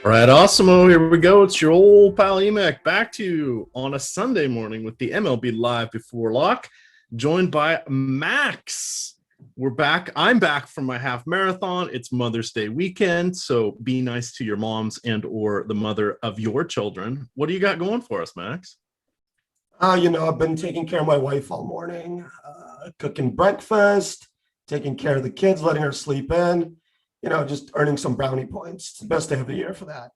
All right, Awesemo, here we go. It's your old pal EMac back to you on a Sunday morning with the MLB Live Before Lock, joined by Max. We're back. I'm back from my half marathon. It's Mother's Day weekend, so be nice to your moms and or the mother of your children. What do you got going for us, Max? I've been taking care of my wife all morning, cooking breakfast, taking care of the kids, letting her sleep in, just earning some brownie points. It's the best day of the year for that.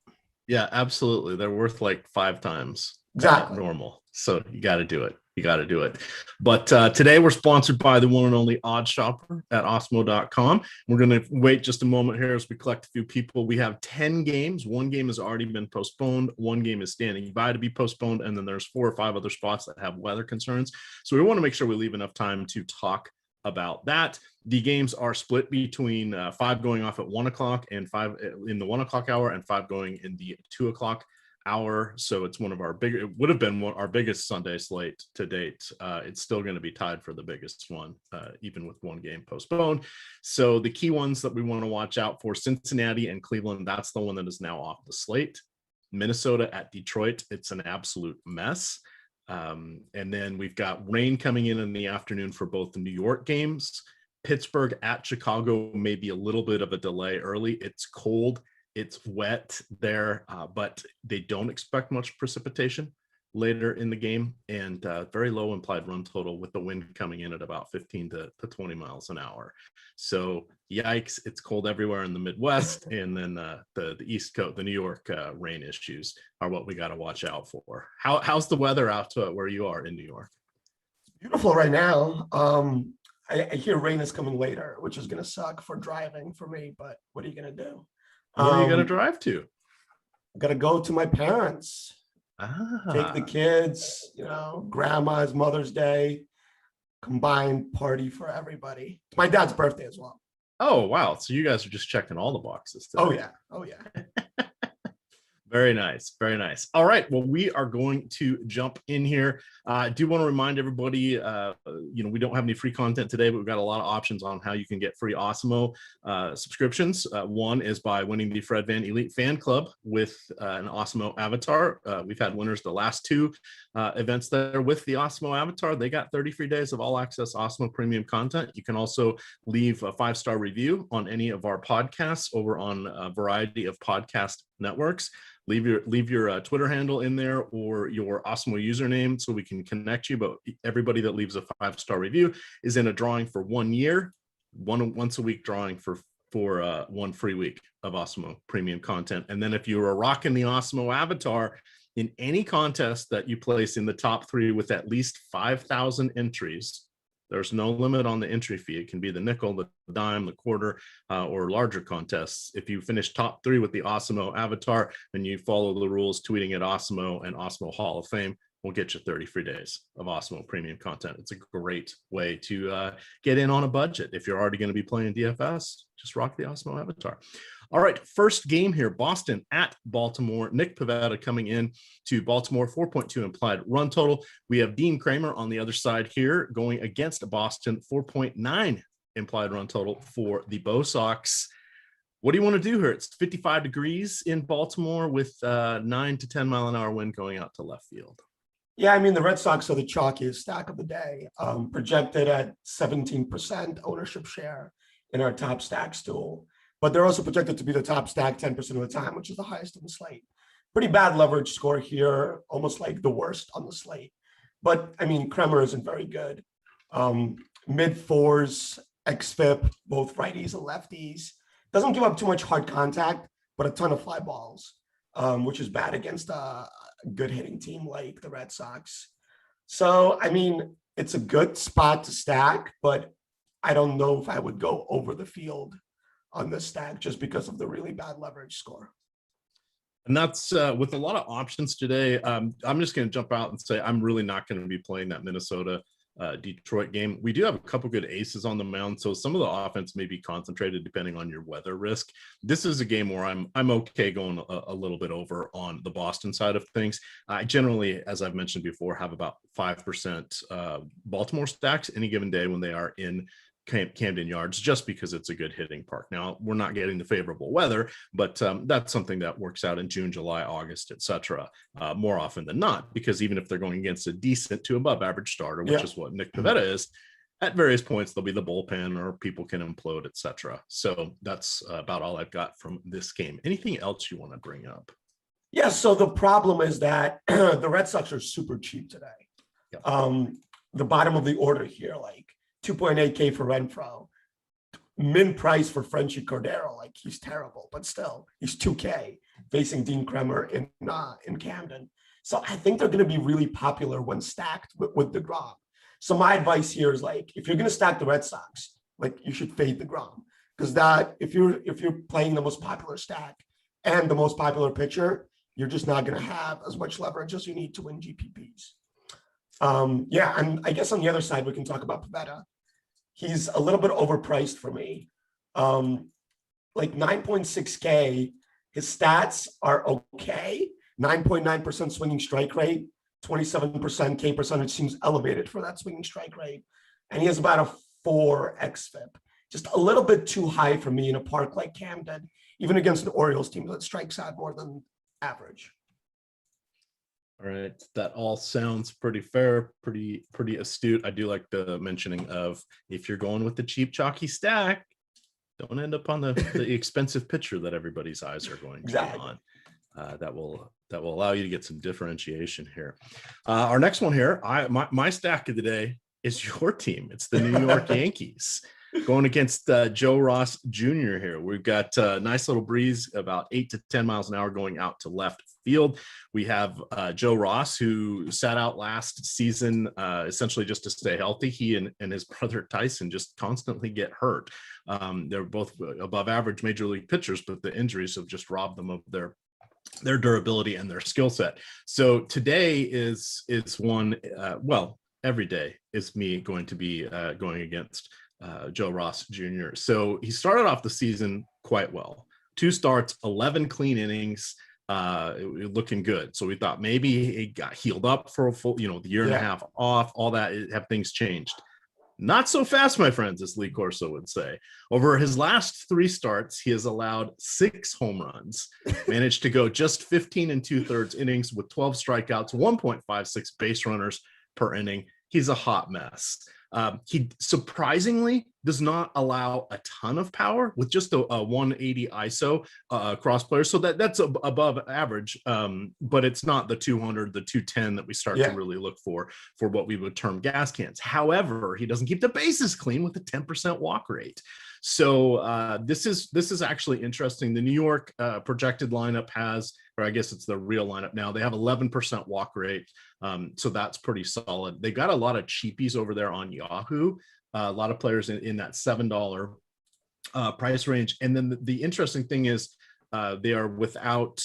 Yeah, absolutely. They're worth like 5 times Exactly. normal. So you got to do it. You got to do it. But today we're sponsored by the one and only Odd Shopper at Awesemo.com. We're going to wait just a moment here as we collect a few people. We have 10 games. One game has already been postponed. One game is standing by to be postponed. And then there's 4 or 5 other spots that have weather concerns. So we want to make sure we leave enough time to talk about that. The games are split between 5 going off at 1 o'clock and 5 in the 1 o'clock hour and 5 going in the 2 o'clock hour. So it's one of our big, it would have been our biggest Sunday slate to date. It's still going to be tied for the biggest one, even with one game postponed. So the key ones that we want to watch out for: Cincinnati and Cleveland. That's the one that is now off the slate. Minnesota at Detroit. It's an absolute mess. And then we've got rain coming in the afternoon for both the New York games. Pittsburgh at Chicago, maybe a little bit of a delay early. It's cold. It's wet there, but they don't expect much precipitation later in the game, and very low implied run total with the wind coming in at about 15 to 20 miles an hour. So yikes, it's cold everywhere in the Midwest. And then the East Coast, the New York rain issues are what we got to watch out for. How's the weather out to where you are in New York? It's beautiful right now. I hear rain is coming later, which is going to suck for driving for me, but what are you going to do? Where are you going to drive to? I got to go to my parents. Take the kids, grandma's Mother's Day, combined party for everybody. It's my dad's birthday as well. Oh, wow. So you guys are just checking all the boxes today. Oh, yeah. Very nice. Very nice. All right. Well, we are going to jump in here. I do want to remind everybody, we don't have any free content today, but we've got a lot of options on how you can get free Awesemo subscriptions. One is by winning the Fred Van Elite Fan Club with an Awesemo avatar. We've had winners the last 2 events there with the Awesemo avatar. They got 30 free days of all access Awesemo premium content. You can also leave a 5-star review on any of our podcasts over on a variety of podcast networks. Leave your Twitter handle in there or your Awesemo username so we can connect you. But everybody that leaves a 5-star review is in a drawing for 1 year, once a week drawing for 1 free week of Awesemo premium content. And then if you are rocking the Awesemo avatar in any contest that you place in the top 3 with at least 5,000 entries, there's no limit on the entry fee. It can be the nickel, the dime, the quarter, or larger contests. If you finish top 3 with the Awesemo avatar and you follow the rules, tweeting at Awesemo and Awesemo Hall of Fame, we'll get you 30 free days of Awesemo premium content. It's a great way to get in on a budget. If you're already going to be playing DFS, just rock the Awesemo avatar. All right, first game here, Boston at Baltimore. Nick Pivetta coming in to Baltimore, 4.2 implied run total. We have Dean Kramer on the other side here going against Boston, 4.9 implied run total for the Bo Sox. What do you want to do here? It's 55 degrees in Baltimore with 9 to 10 mile an hour wind going out to left field. Yeah, I mean, the Red Sox are the chalkiest stack of the day, projected at 17% ownership share in our top stacks tool. But they're also projected to be the top stack 10% of the time, which is the highest in the slate. Pretty bad leverage score here, almost like the worst on the slate. But, I mean, Kremer isn't very good. Mid-4s, xFIP, both righties and lefties. Doesn't give up too much hard contact, but a ton of fly balls, which is bad against a good hitting team like the Red Sox. So, I mean, it's a good spot to stack, but I don't know if I would go over the field on this stack just because of the really bad leverage score. And that's with a lot of options today. I'm just going to jump out and say I'm really not going to be playing that Minnesota Detroit game. We do have a couple good aces on the mound, so some of the offense may be concentrated depending on your weather risk. This is a game where I'm okay going a little bit over on the Boston side of things. I generally, as I've mentioned before, have about 5% Baltimore stacks any given day when they are in Camden Yards just because it's a good hitting park. Now, we're not getting the favorable weather, but that's something that works out in June, July, August, etc. More often than not, because even if they're going against a decent to above average starter, which is what Nick Pivetta is, at various points there'll be the bullpen or people can implode, etc. So that's about all I've got from this game. Anything else you want to bring up? Yeah, so the problem is that the Red Sox are super cheap today. Yep. The bottom of the order here, like 2.8K for Renfroe, min price for Frenchie Cordero, like he's terrible, but still he's 2K facing Dean Kremer in Camden. So I think they're going to be really popular when stacked with DeGrom. So my advice here is, like, if you're going to stack the Red Sox, like, you should fade DeGrom, because that if you're playing the most popular stack and the most popular pitcher, you're just not going to have as much leverage as you need to win GPPs. Yeah, and I guess on the other side we can talk about Pivetta. He's a little bit overpriced for me. Like 9.6K, his stats are okay. 9.9% swinging strike rate, 27% K percentage seems elevated for that swinging strike rate. And he has about a 4 xFIP. Just a little bit too high for me in a park like Camden, even against an Orioles team that strikes out more than average. All right, that all sounds pretty fair, pretty astute. I do like the mentioning of, if you're going with the cheap chalky stack, don't end up on the expensive pitcher that everybody's eyes are going to be on. That will allow you to get some differentiation here. Our next one here, my stack of the day is your team. It's the New York Yankees going against Joe Ross Jr. here. We've got a nice little breeze, about 8 to 10 miles an hour going out to left field. We have Joe Ross, who sat out last season essentially just to stay healthy. He and his brother Tyson just constantly get hurt. They're both above average major league pitchers, but the injuries have just robbed them of their durability and their skill set. So today is one, well, every day is me going to be going against Joe Ross Jr. So he started off the season quite well. 2 starts, 11 clean innings, looking good. So we thought maybe he got healed up for a full, the year and a half off, all that, have things changed. Not so fast, my friends, as Lee Corso would say. Over his last 3 starts, he has allowed 6 home runs, managed to go just 15 2/3 innings with 12 strikeouts, 1.56 base runners per inning. He's a hot mess. He surprisingly does not allow a ton of power with just a 180 ISO cross player. So that's above average, but it's not the 200, the 210 that we start to really look for what we would term gas cans. However, he doesn't keep the bases clean with a 10% walk rate. So this is actually interesting. The New York projected lineup has, or I guess it's the real lineup now, they have 11% walk rate. So that's pretty solid. They got a lot of cheapies over there on Yahoo, a lot of players in that $7 price range. And then the interesting thing is they are without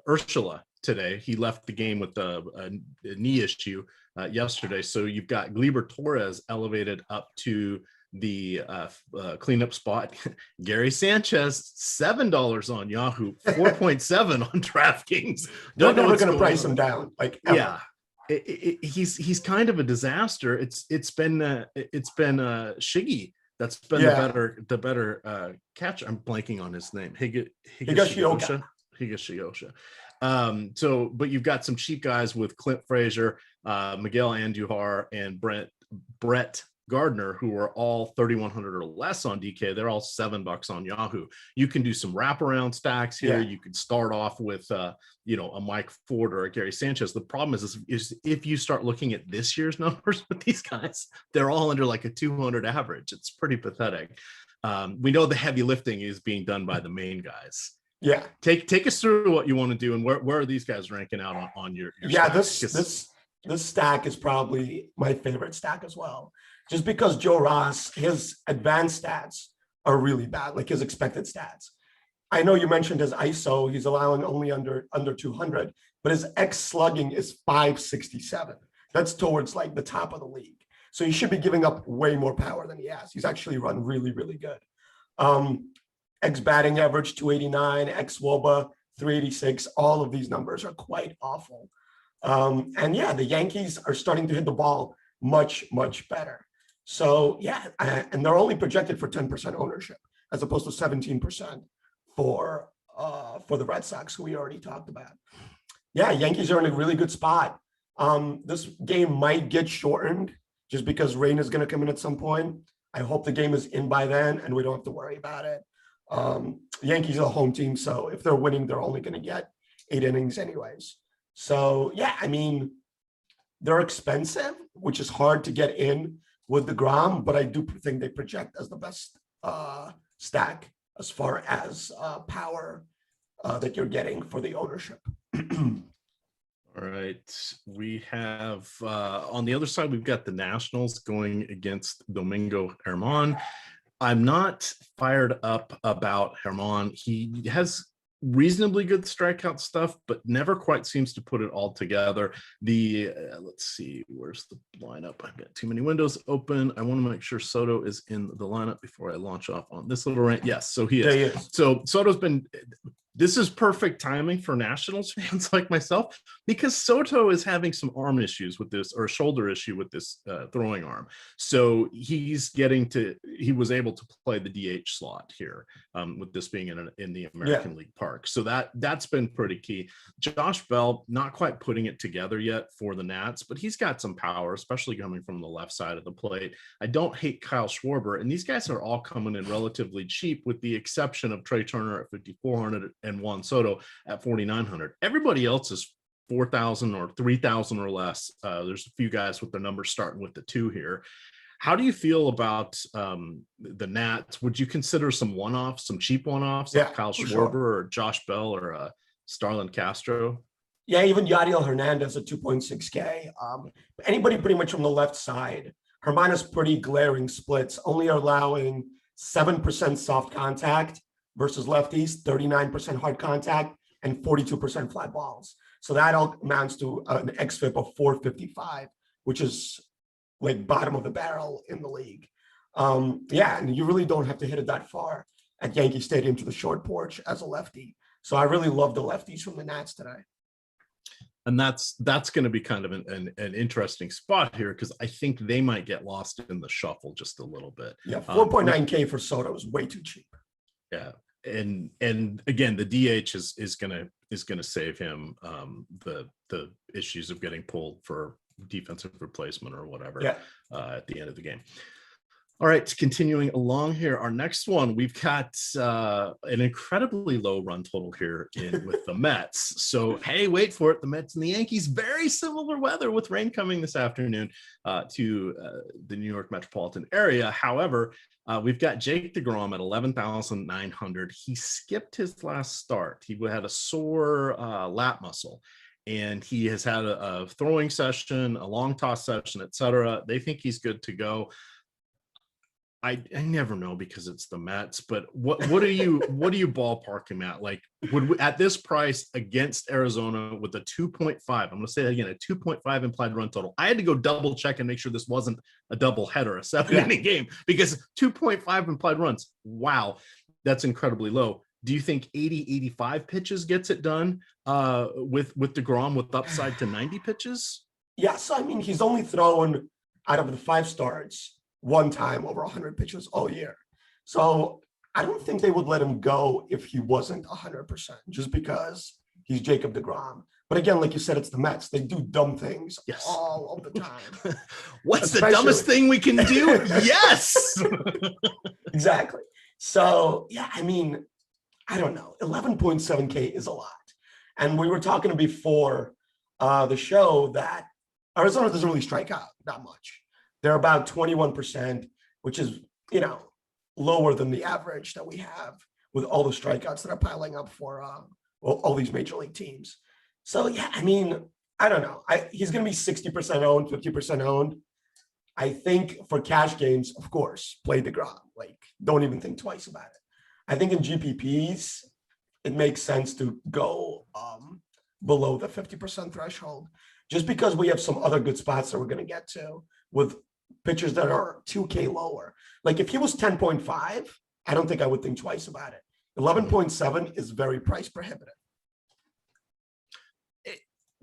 Urshela today. He left the game with a knee issue yesterday. So you've got Gleyber Torres elevated up to the cleanup spot. Gary Sanchez, $7 on Yahoo, 4.7 on DraftKings. Don't know what's going to price him down. Like, ever. Yeah, he's kind of a disaster. It's been Shiggy that's been the better catch. I'm blanking on his name. Higashioka. So, but you've got some cheap guys with Clint Frazier, Miguel Andujar, and Brett Gardner, who are all 3,100 or less on DK. They're all $7 on Yahoo. You can do some wraparound stacks here. You could start off with a Mike Ford or a Gary Sanchez. The problem is if you start looking at this year's numbers with these guys, they're all under like a 200 average. It's pretty pathetic. We know the heavy lifting is being done by the main guys. Yeah. Take us through what you want to do, and where are these guys ranking out on your stack? This stack is probably my favorite stack as well. Just because Joe Ross, his advanced stats are really bad, like his expected stats. I know you mentioned his ISO, he's allowing only under 200, but his X slugging is 567. That's towards like the top of the league. So he should be giving up way more power than he has. He's actually run really, really good. X batting average 289, X WOBA 386. All of these numbers are quite awful. And yeah, the Yankees are starting to hit the ball much, much better. So yeah, and they're only projected for 10% ownership as opposed to 17% for the Red Sox, who we already talked about. Yeah, Yankees are in a really good spot. This game might get shortened just because rain is going to come in at some point. I hope the game is in by then and we don't have to worry about it. The Yankees are a home team, so if they're winning, they're only going to get 8 innings anyways. So yeah, I mean, they're expensive, which is hard to get in with DeGrom, but I do think they project as the best stack as far as power that you're getting for the ownership. All right. We have on the other side, we've got the Nationals going against Domingo Germán. I'm not fired up about Germán. He has reasonably good strikeout stuff, but never quite seems to put it all together. Let's see, where's the lineup? I've got too many windows open. I want to make sure Soto is in the lineup before I launch off on this little rant. Yes, so he is. Yeah, he is. So Soto's been. This is perfect timing for Nationals fans like myself, because Soto is having some arm issues with this, or a shoulder issue with this throwing arm. So he was able to play the DH slot here with this being in the American League Park. So that's been pretty key. Josh Bell, not quite putting it together yet for the Nats, but he's got some power, especially coming from the left side of the plate. I don't hate Kyle Schwarber, and these guys are all coming in relatively cheap, with the exception of Trey Turner at 5,400 and Juan Soto at 4,900. Everybody else is 4,000 or 3,000 or less. There's a few guys with their numbers starting with the 2 here. How do you feel about the Nats? Would you consider some one-offs, some cheap one-offs, like Kyle Schwarber or Josh Bell or Starlin Castro? Yeah, even Yadiel Hernandez at 2.6K. Anybody pretty much from the left side. Germán has pretty glaring splits, only allowing 7% soft contact versus lefties, 39% hard contact, and 42% fly balls. So that all amounts to an xFIP of 455, which is like bottom of the barrel in the league. Yeah, and you really don't have to hit it that far at Yankee Stadium to the short porch as a lefty. So I really love the lefties from the Nats today. And that's going to be kind of an interesting spot here, because I think they might get lost in the shuffle just a little bit. Yeah, 4.9K for Soto is way too cheap. Yeah, and again, the DH is gonna save him the issues of getting pulled for defensive replacement or whatever at the end of the game. All right, continuing along here, our next one, we've got an incredibly low run total here with the Mets. So, hey, wait for it. The Mets and the Yankees, very similar weather with rain coming this afternoon to the New York metropolitan area. However, we've got Jake DeGrom at 11,900. He skipped his last start. He had a sore lat muscle, and he has had a throwing session, a long toss session, etc. They think he's good to go. I never know, because it's the Mets, but what are you ballpark him at? Like, at this price against Arizona with a 2.5, I'm going to say that again, a 2.5 implied run total. I had to go double check and make sure this wasn't a double header, a 7-inning game, because 2.5 implied runs. Wow, that's incredibly low. Do you think 80-85 pitches gets it done with DeGrom with upside to 90 pitches? Yes, I mean, he's only thrown out of the 5 starts one time over 100 pitches all year. So I don't think they would let him go if he wasn't 100%, just because he's Jacob DeGrom. But again, like you said, it's the Mets. They do dumb things all of the time. What's the dumbest thing we can do? Yes! Exactly. So, yeah, I mean, I don't know. 11.7K is a lot. And we were talking before the show that Arizona doesn't really strike out that much. They're about 21%, which is, lower than the average that we have with all the strikeouts that are piling up for all these major league teams. So, yeah, I mean, I don't know. He's going to be 60% owned, 50% owned. I think for cash games, of course, play DeGrom. Like, don't even think twice about it. I think in GPPs, it makes sense to go below the 50% threshold, just because we have some other good spots that we're going to get to with pitchers that are 2K lower. Like, if he was 10.5, I don't think I would think twice about it. 11.7 is very price prohibitive.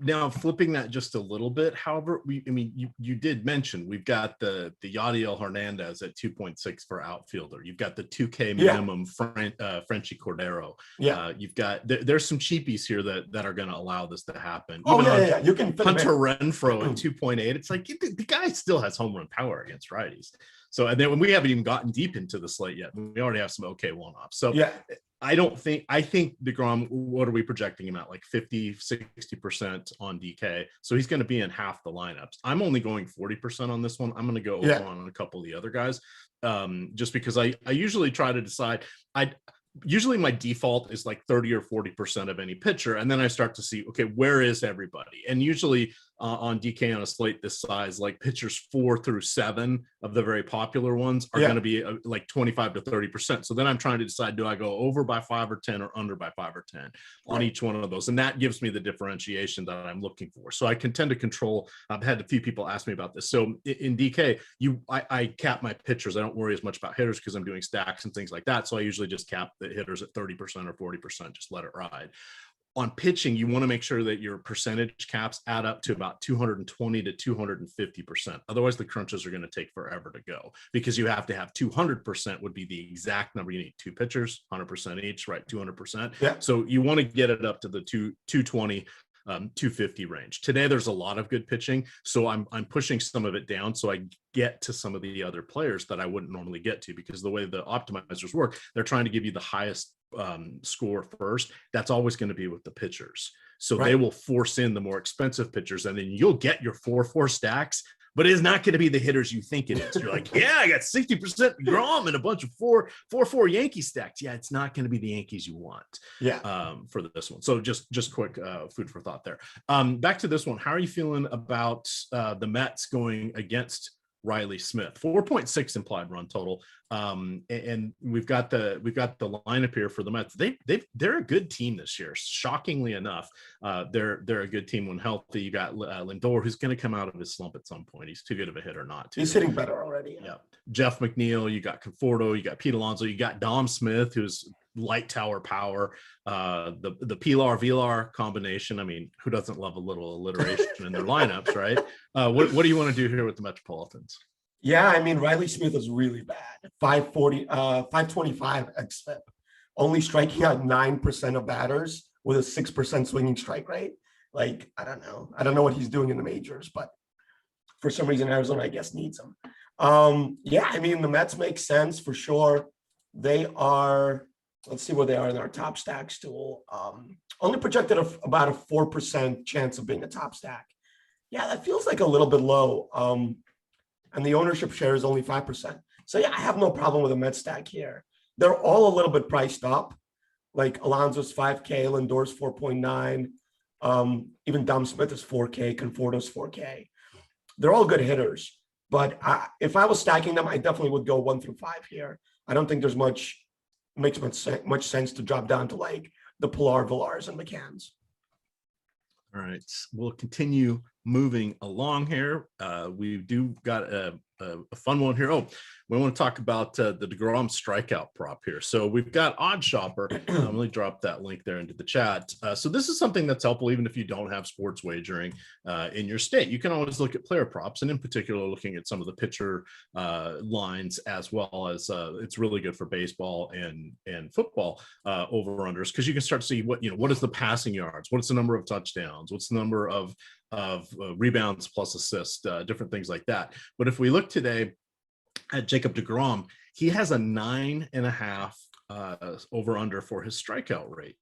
Now, flipping that just a little bit, however, you did mention we've got the Yadiel Hernandez at 2.6 for outfielder. You've got the 2K minimum Frenchie Cordero. You've got there's some cheapies here that are going to allow this to happen. Even you can Hunter Renfroe at 2.8. It's like the guy still has home run power against righties. So, and then when we haven't even gotten deep into the slate yet, we already have some okay one-offs. So I think DeGrom, what are we projecting him at? Like 50, 60% on DK. So he's going to be in half the lineups. I'm only going 40% on this one. I'm going to go over on a couple of the other guys. Just because I usually try to decide, usually my default is like 30 or 40% of any pitcher. And then I start to see, okay, where is everybody? And usually on DK on a slate this size, like pitchers 4 through 7 of the very popular ones are going to be like 25 to 30%. So then I'm trying to decide, do I go over by 5 or 10 or under by 5 or 10 on each one of those? And that gives me the differentiation that I'm looking for. So I can tend to control. I've had a few people ask me about this. So in DK, I cap my pitchers. I don't worry as much about hitters because I'm doing stacks and things like that. So I usually just cap the hitters at 30% or 40%, just let it ride. On pitching, you want to make sure that your percentage caps add up to about 220 to 250%. Otherwise, the crunches are going to take forever to go because you have to have 200% would be the exact number. You need 2 pitchers, 100% each, right? 200%. So you want to get it up to the 220, 250 range. Today, there's a lot of good pitching. So I'm pushing some of it down so I get to some of the other players that I wouldn't normally get to, because the way the optimizers work, they're trying to give you the highest score first. That's always going to be with the pitchers. So they will force in the more expensive pitchers, and then you'll get your 4-4 stacks, but it's not going to be the hitters you think it is. You're like, I got 60% Grom and a bunch of 4-4 Yankee stacks. Yeah, it's not going to be the Yankees you want for this one. So just quick food for thought there. Back to this one. How are you feeling about the Mets going against Riley Smith? 4.6 implied run total. And we've got the lineup here for the Mets. They're a good team this year. Shockingly enough, they're a good team when healthy. You got Lindor, who's going to come out of his slump at some point. He's too good of a hitter not to. He's hitting better already. Yeah. Jeff McNeil, you got Conforto, you got Pete Alonso, you got Dom Smith, who's light tower power. The Pilar-Vilar combination. I mean, who doesn't love a little alliteration in their lineups, right? What do you want to do here with the Metropolitans? Yeah, I mean, Riley Smith is really bad. 525 xFIP, only striking out 9% of batters with a 6% swinging strike rate. Like, I don't know what he's doing in the majors, but for some reason Arizona, I guess, needs him. I mean, the Mets make sense for sure. They are, let's see where they are in our top stacks tool. Only projected about a 4% chance of being a top stack. Yeah, that feels like a little bit low. And the ownership share is only 5%. So yeah, I have no problem with a Mets stack here. They're all a little bit priced up. Like Alonso's 5K, Lindor's 4.9. Even Dom Smith is 4K, Conforto's 4K. They're all good hitters. But if I was stacking them, I definitely would go 1 through 5 here. I don't think there's much sense to drop down to like the Pilar-Vilars and McCanns. All right, we'll continue moving along here. We do got a fun one here. Oh, we want to talk about the DeGrom strikeout prop here. So we've got Odd Shopper. I'm going to drop that link there into the chat. So this is something that's helpful even if you don't have sports wagering in your state. You can always look at player props, and in particular looking at some of the pitcher lines, as well as it's really good for baseball and football over-unders, because you can start to see what is the passing yards, what's the number of touchdowns, what's the number of rebounds plus assists, different things like that. But if we look today at Jacob deGrom, he has a 9.5 over under for his strikeout rate.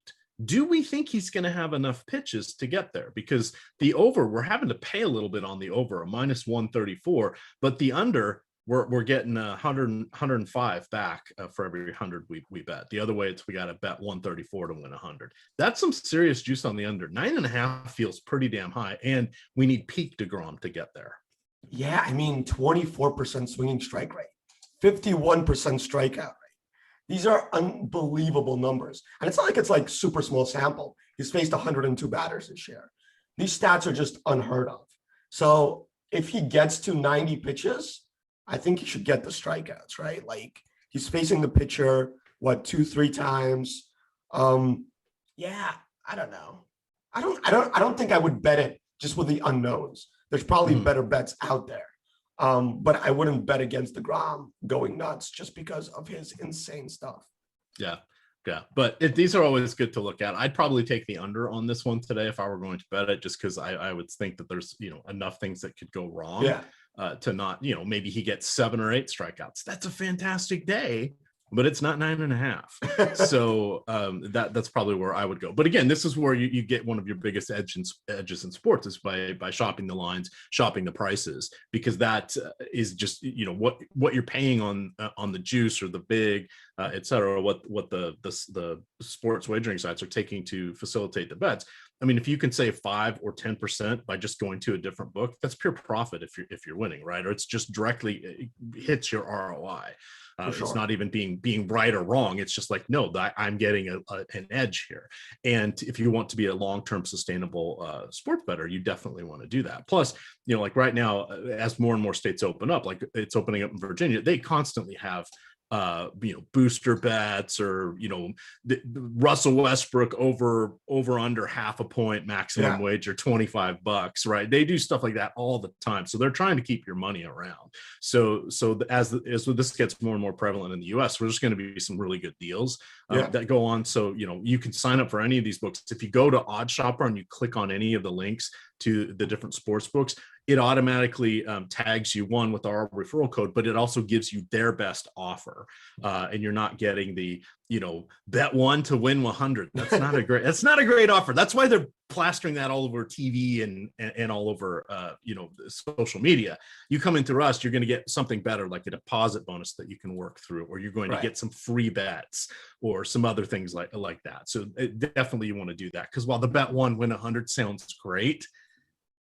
Do we think he's going to have enough pitches to get there? Because the over, we're having to pay a little bit on the over, a minus 134, but the under, we're getting 105 back for every 100 we bet. The other way, we got to bet 134 to win 100. That's some serious juice on the under. 9.5 feels pretty damn high, and we need peak DeGrom to get there. Yeah, I mean, 24% swinging strike rate, 51% strikeout rate. These are unbelievable numbers. And it's not like it's like super small sample. He's faced 102 batters this year. These stats are just unheard of. So if he gets to 90 pitches, I think he should get the strikeouts, right? Like he's facing the pitcher, 2-3 times. Yeah, I don't know. I don't think I would bet it just with the unknowns. There's probably better bets out there. But I wouldn't bet against DeGrom going nuts just because of his insane stuff. Yeah. Yeah, but these are always good to look at. I'd probably take the under on this one today if I were going to bet it, just because I would think that there's, enough things that could go wrong to not, maybe he gets 7 or 8 strikeouts. That's a fantastic day, but it's not 9.5. So that's probably where I would go. But again, this is where you get one of your biggest edges in sports is by shopping the lines, shopping the prices, because that is just what you're paying on the juice or the big, et cetera, what the sports wagering sites are taking to facilitate the bets. I mean, if you can save 5 or 10% by just going to a different book, that's pure profit if you're winning, right? Or it's just directly hits your ROI. Sure. It's not even being right or wrong. It's just like, no, I'm getting an edge here. And if you want to be a long-term sustainable sports bettor, you definitely want to do that. Plus, like right now, as more and more states open up, like it's opening up in Virginia, they constantly have booster bets or Russell Westbrook over under half a point maximum wager $25, right? They do stuff like that all the time, so they're trying to keep your money around. So as this gets more and more prevalent in the US, we're just going to be some really good deals that go on. So you can sign up for any of these books. If you go to OddsShopper and you click on any of the links to the different sports books, it automatically tags you one with our referral code, but it also gives you their best offer. And you're not getting the, bet 1 to win 100. That's not a great offer. That's why they're plastering that all over TV and all over, social media. You come in through us, you're going to get something better, like a deposit bonus that you can work through, or you're going to get some free bets or some other things like that. So definitely you want to do that, because while the bet 1 win 100 sounds great,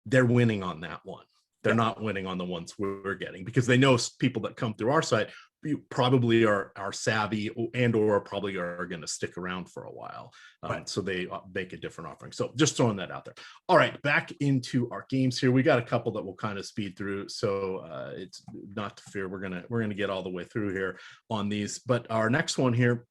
they're winning on that one. They're not winning on the ones we're getting, because they know people that come through our site probably are savvy and or probably are going to stick around for a while. So they make a different offering. So just throwing that out there. All right, back into our games here. We got a couple that we'll kind of speed through. So it's not to fear. We're going to get all the way through here on these. But our next one here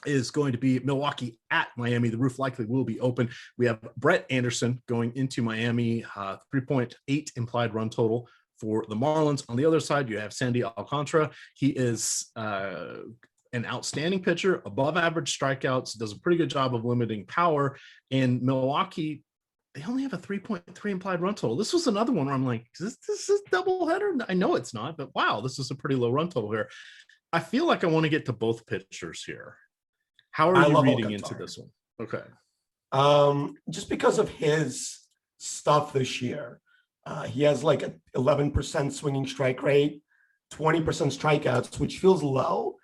is going to be Milwaukee at Miami. The roof likely will be open. We have Brett Anderson going into Miami, 3.8 implied run total for the Marlins. On the other side, you have Sandy Alcantara. He is an outstanding pitcher, above average strikeouts, does a pretty good job of limiting power. And Milwaukee, they only have a 3.3 implied run total. This was another one where I'm like, is this is doubleheader? I know it's not, but wow, this is a pretty low run total here. I feel like I want to get to both pitchers here. How are you reading into this one? Okay. Just because of his stuff this year, he has like an 11% swinging strike rate, 20% strikeouts, which feels low.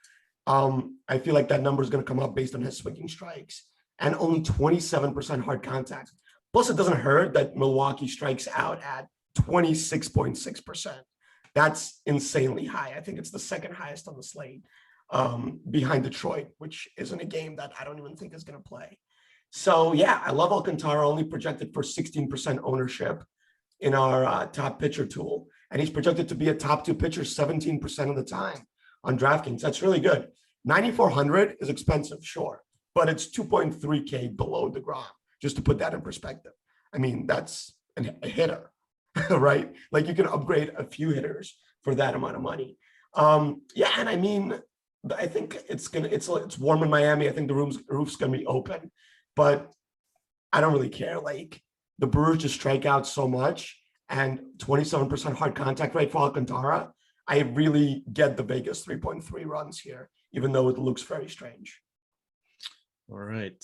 I feel like that number is going to come up based on his swinging strikes, and only 27% hard contact. Plus, it doesn't hurt that Milwaukee strikes out at 26.6%. That's insanely high. I think it's the second highest on the slate, behind Detroit, which isn't a game that I don't even think is going to play. So yeah, I love Alcantara, only projected for 16% ownership in our top pitcher tool. And he's projected to be a top 2 pitcher 17% of the time on DraftKings. That's really good. 9,400 is expensive, sure, but it's 2.3K below DeGrom, just to put that in perspective. I mean, that's a hitter, right? Like you can upgrade a few hitters for that amount of money. And I mean, I think it's warm in Miami. I think the roof's gonna be open, but I don't really care. Like the Brewers just strike out so much, and 27% hard contact rate for Alcantara. I really get the Vegas 3.3 runs here, even though it looks very strange. All right.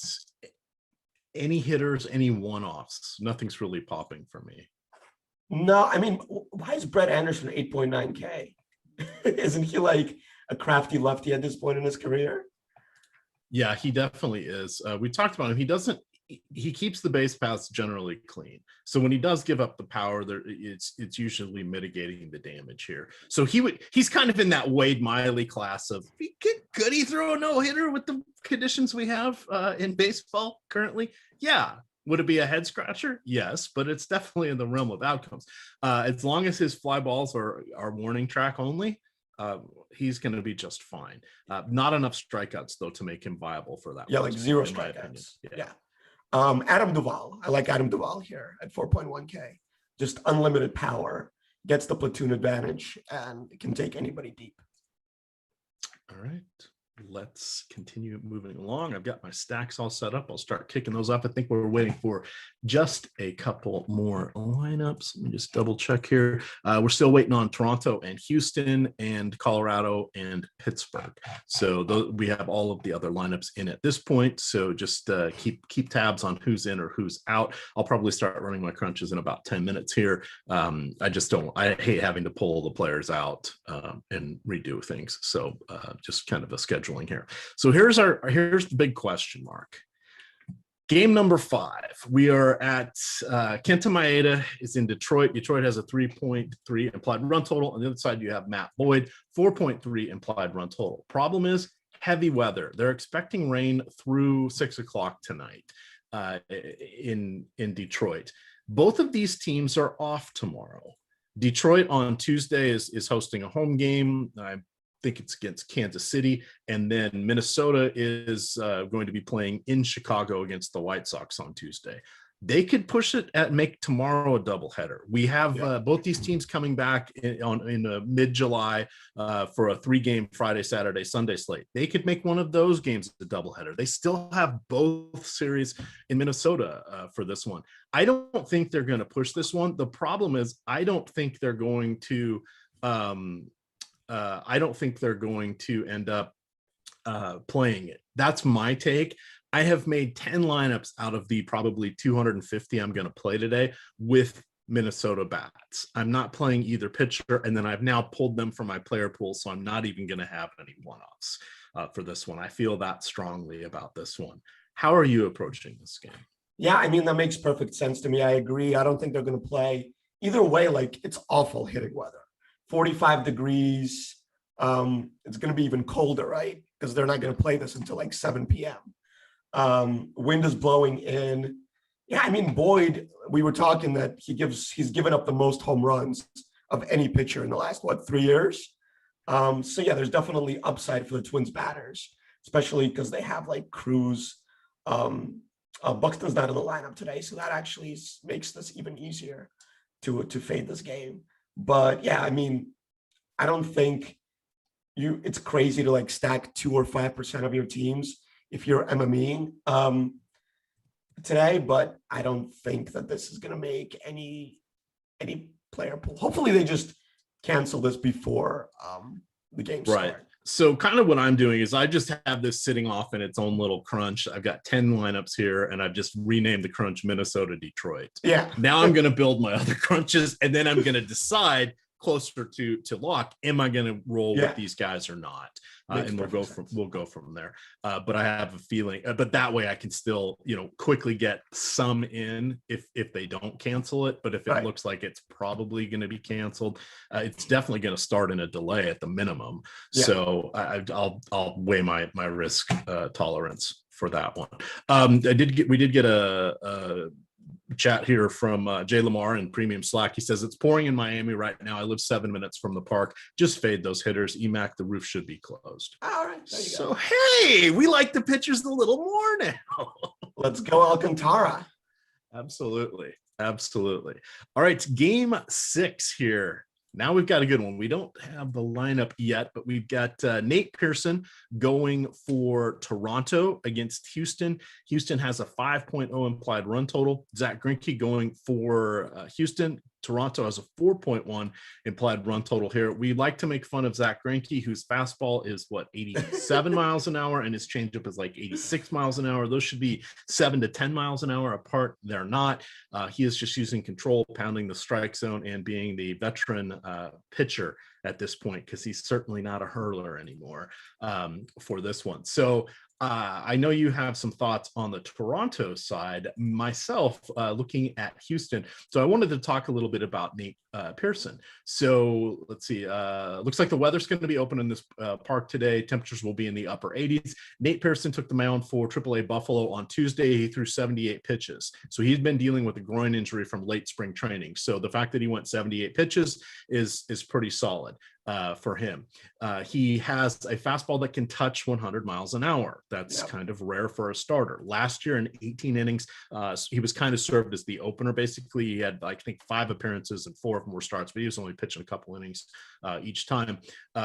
Any hitters, any one-offs? Nothing's really popping for me. No, I mean, why is Brett Anderson 8.9K? Isn't he like a crafty lefty at this point in his career? Yeah, he definitely is. We talked about him. He keeps the base paths generally clean. So when he does give up the power, it's usually mitigating the damage here. So he's kind of in that Wade Miley class of, could he throw a no-hitter with the conditions we have in baseball currently? Yeah. Would it be a head scratcher? Yes, but it's definitely in the realm of outcomes. As long as his fly balls are warning track only, he's going to be just fine. Not enough strikeouts though to make him viable for that. Yeah, like 0 strikeouts. Yeah. Adam Duvall. I like Adam Duvall here at 4.1K. Just unlimited power, gets the platoon advantage, and can take anybody deep. All right. Let's continue moving along. I've got my stacks all set up. I'll start kicking those up. I think we're waiting for just a couple more lineups. Let me just double check here. We're still waiting on Toronto and Houston and Colorado and Pittsburgh. So we have all of the other lineups in at this point. So just keep tabs on who's in or who's out. I'll probably start running my crunches in about 10 minutes here. I hate having to pull the players out and redo things. So just kind of a schedule here. So here's the big question mark. Game number 5. We are at Kenta Maeda is in Detroit. Detroit has a 3.3 implied run total. On the other side, you have Matt Boyd, 4.3 implied run total. Problem is heavy weather. They're expecting rain through 6 o'clock tonight in Detroit. Both of these teams are off tomorrow. Detroit on Tuesday is hosting a home game. I think it's against Kansas City, and then Minnesota is going to be playing in Chicago against the White Sox on Tuesday. They could push it and make tomorrow a doubleheader. We have both these teams coming back in mid-July for a 3-game Friday, Saturday, Sunday slate. They could make one of those games a doubleheader. They still have both series in Minnesota for this one. I don't think they're going to push this one. The problem is I don't think they're going to end up playing it. That's my take. I have made 10 lineups out of the probably 250 I'm going to play today with Minnesota bats. I'm not playing either pitcher, and then I've now pulled them from my player pool, so I'm not even going to have any one-offs for this one. I feel that strongly about this one. How are you approaching this game? Yeah, I mean, that makes perfect sense to me. I agree. I don't think they're going to play. Either way, like, it's awful hitting weather. 45 degrees. It's going to be even colder, right? Because they're not going to play this until like 7 p.m. Wind is blowing in. Yeah, I mean, Boyd, we were talking that he's given up the most home runs of any pitcher in the last, 3 years? So yeah, there's definitely upside for the Twins batters, especially because they have like Cruz. Buxton's not in the lineup today, so that actually makes this even easier to fade this game. But yeah, I mean, I don't think it's crazy to like stack 2 or 5% of your teams if you're MMEing today, but I don't think that this is going to make any player pool. Hopefully they just cancel this before the game starts. Right. So kind of what I'm doing is I just have this sitting off in its own little crunch. I've got 10 lineups here, and I've just renamed the crunch Minnesota Detroit. Yeah. Now I'm going to build my other crunches, and then I'm going to decide closer to lock, am I going to roll with these guys or not? And we'll go from there. But I have a feeling, but that way I can still, quickly get some in if they don't cancel it. But if it looks like it's probably going to be canceled, it's definitely going to start in a delay at the minimum. Yeah. So I'll weigh my risk tolerance for that one. We did get a chat here from Jay Lamar in Premium Slack. He says, it's pouring in Miami right now. I live 7 minutes from the park. Just fade those hitters. EMac, the roof should be closed. All right. So, hey, we like the pitchers a little more now. Let's go Alcantara. Absolutely. All right. Game 6 here. Now we've got a good one. We don't have the lineup yet, but we've got Nate Pearson going for Toronto against Houston. Houston has a 5.0 implied run total. Zach Greinke going for Houston. Toronto has a 4.1 implied run total here. We like to make fun of Zach Greinke, whose fastball is 87 miles an hour, and his changeup is like 86 miles an hour. Those should be 7 to 10 miles an hour apart. They're not. He is just using control, pounding the strike zone, and being the veteran pitcher at this point, because he's certainly not a hurler anymore for this one. So I know you have some thoughts on the Toronto side. Myself, looking at Houston. So I wanted to talk a little bit about Nate Pearson. So let's see. Looks like the weather's going to be open in this park today. Temperatures will be in the upper 80s. Nate Pearson took the mound for AAA Buffalo on Tuesday. He threw 78 pitches. So he's been dealing with a groin injury from late spring training. So the fact that he went 78 pitches is pretty solid. for him. He has a fastball that can touch 100 miles an hour. That's Yep. kind of rare for a starter. Last year in 18 innings, he was kind of served as the opener. Basically, he had, I think, 5 appearances and 4 of them were starts, but he was only pitching a couple innings each time.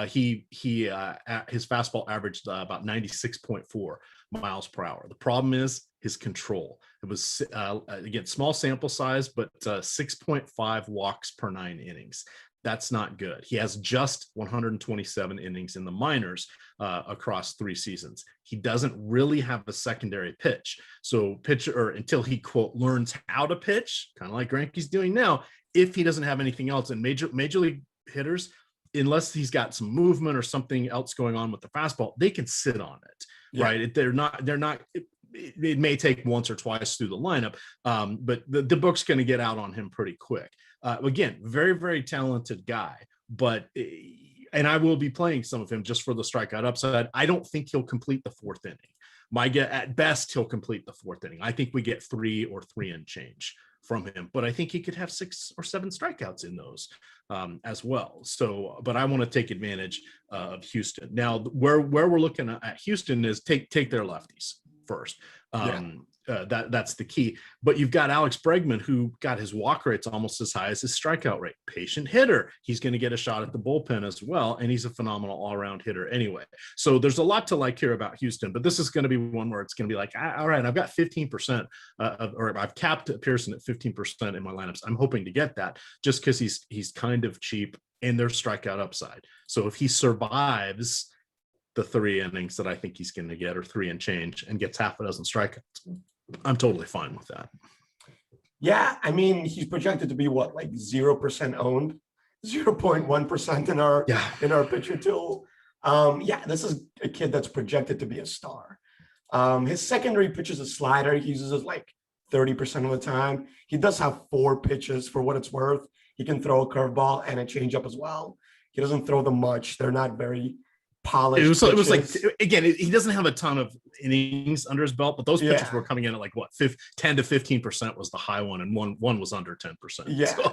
His fastball averaged about 96.4 miles per hour. The problem is his control. It was again, small sample size, but 6.5 walks per 9 innings. That's not good. He has just 127 innings in the minors across 3 seasons. He doesn't really have a secondary pitch. So until he, quote, learns how to pitch, kind of like Greinke's doing now, if he doesn't have anything else, and major league hitters, unless he's got some movement or something else going on with the fastball, they can sit on it, right? They're not, it may take once or twice through the lineup, but the book's going to get out on him pretty quick. Again, very, very talented guy, and I will be playing some of him just for the strikeout upside. I don't think he'll complete the 4th inning. My guess, at best, he'll complete the 4th inning. I think we get 3 or 3 and change from him, but I think he could have 6 or 7 strikeouts in those as well. So, but I want to take advantage of Houston. Now, where we're looking at Houston is take their lefties first. That's the key. But you've got Alex Bregman, who got his walk rates almost as high as his strikeout rate. Patient hitter. He's going to get a shot at the bullpen as well, and he's a phenomenal all-around hitter anyway. So there's a lot to like here about Houston, but this is going to be one where it's going to be like, all right, I've got 15% or I've capped Pearson at 15% in my lineups. I'm hoping to get that just because he's kind of cheap and there's strikeout upside. So if he survives the 3 innings that I think he's going to get, or 3 and change, and gets half a dozen strikeouts, I'm totally fine with that. Yeah, I mean, he's projected to be what, like 0% owned, 0.1% in our pitcher tool. This is a kid that's projected to be a star. His secondary pitch is a slider. He uses it like 30% of the time. He does have 4 pitches for what it's worth. He can throw a curveball and a changeup as well. He doesn't throw them much. They're not very polished. It was like, again, he doesn't have a ton of innings under his belt, but those pitches were coming in at like what, 10 to 15% was the high one, and one was under 10%.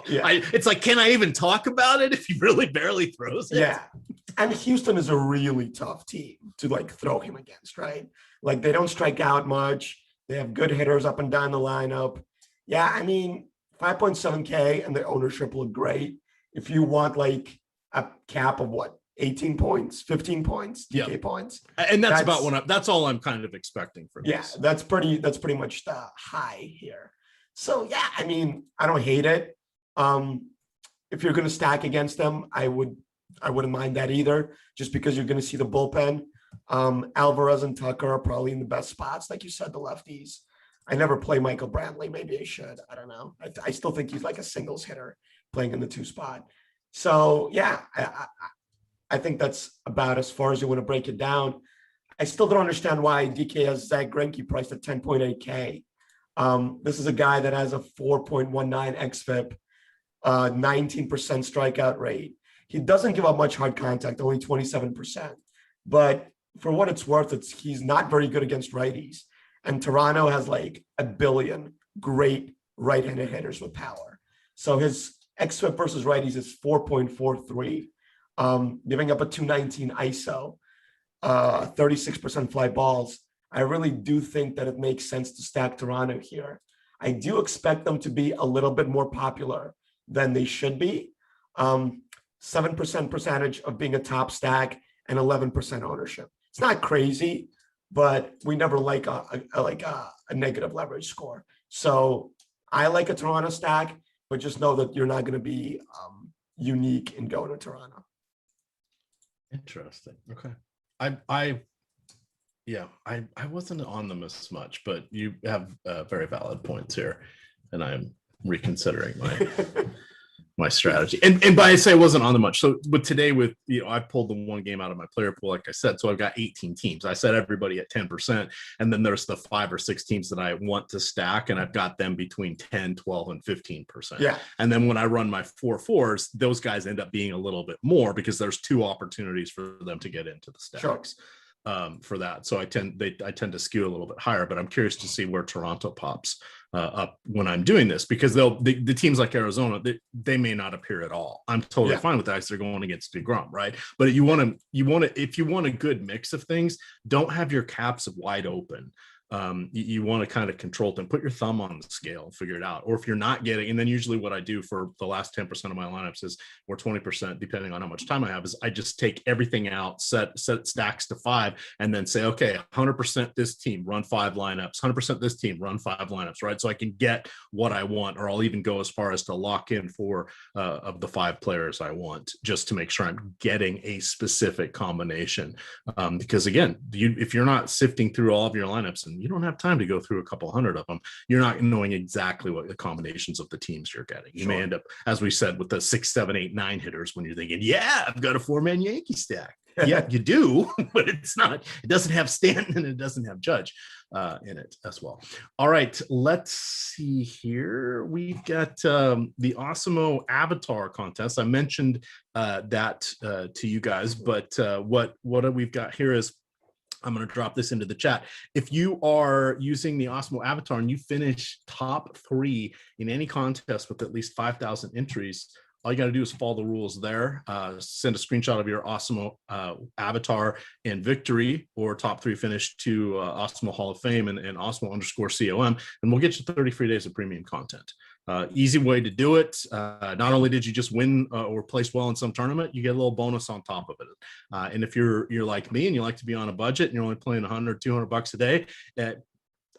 It's like, can I even talk about it if he really barely throws it? Yeah, and Houston is a really tough team to like throw him against, right? Like they don't strike out much. They have good hitters up and down the lineup. Yeah, I mean, 5.7K and the ownership look great. If you want like a cap of what, 18 points, 15 points, 2K points. And that's all I'm kind of expecting from this. That's pretty much the high here. So yeah, I mean, I don't hate it. If you're going to stack against them, I wouldn't mind that either, just because you're going to see the bullpen. Alvarez and Tucker are probably in the best spots. Like you said, the lefties. I never play Michael Brantley. Maybe I should. I don't know. I still think he's like a singles hitter playing in the 2 spot. So yeah, I think that's about as far as you want to break it down. I still don't understand why DK has Zach Greinke priced at 10.8K. This is a guy that has a 4.19 xFIP, 19% strikeout rate. He doesn't give up much hard contact, only 27%. But for what it's worth, he's not very good against righties. And Toronto has like a billion great right-handed hitters with power. So his xFIP versus righties is 4.43. Giving up a 219 ISO, 36% fly balls. I really do think that it makes sense to stack Toronto here. I do expect them to be a little bit more popular than they should be. 7% percentage of being a top stack and 11% ownership. It's not crazy, but we never like a negative leverage score. So I like a Toronto stack, but just know that you're not going to be unique in going to Toronto. Interesting. Okay. I wasn't on them as much, but you have very valid points here, and I'm reconsidering my strategy. And by I say I wasn't on them much. So, but today I pulled the one game out of my player pool, like I said. So I've got 18 teams. I set everybody at 10%, and then there's the 5 or 6 teams that I want to stack, and I've got them between 10, 12, and 15%. Yeah. And then when I run my 4-4s, those guys end up being a little bit more because there's 2 opportunities for them to get into the stacks. Sure. For that. So I tend to skew a little bit higher, but I'm curious to see where Toronto pops up when I'm doing this, because the teams like Arizona, they may not appear at all. I'm totally fine with that because they're going against DeGrom, right? But if you want a good mix of things, don't have your caps wide open. You want to kind of control them, put your thumb on the scale, figure it out. Or if you're not getting, and then usually what I do for the last 10% of my lineups is, or 20%, depending on how much time I have, is I just take everything out, set stacks to 5, and then say, okay, 100% this team, run 5 lineups, 100% this team, run 5 lineups, right? So I can get what I want, or I'll even go as far as to lock in 4 of the 5 players I want, just to make sure I'm getting a specific combination. Because again, if you're not sifting through all of your lineups, and you don't have time to go through a couple hundred of them, you're not knowing exactly what the combinations of the teams you're getting. You may end up, as we said, with the 6, 7, 8, 9 hitters when you're thinking, yeah, I've got a 4-man Yankee stack. Yeah, you do, but it doesn't have Stanton and it doesn't have Judge in it as well. All right, let's see here. We've got the Awesemo avatar contest. I mentioned that to you guys, but what we've got here is, I'm going to drop this into the chat. If you are using the Awesemo avatar and you finish top 3 in any contest with at least 5,000 entries, all you got to do is follow the rules there. Send a screenshot of your Awesemo avatar and victory, or top 3 finish, to Awesemo Hall of Fame and Awesemo_COM, and we'll get you 30 free days of premium content. Easy way to do it. Not only did you just win or place well in some tournament, you get a little bonus on top of it. And if you're like me and you like to be on a budget and you're only playing 100, 200 bucks a day,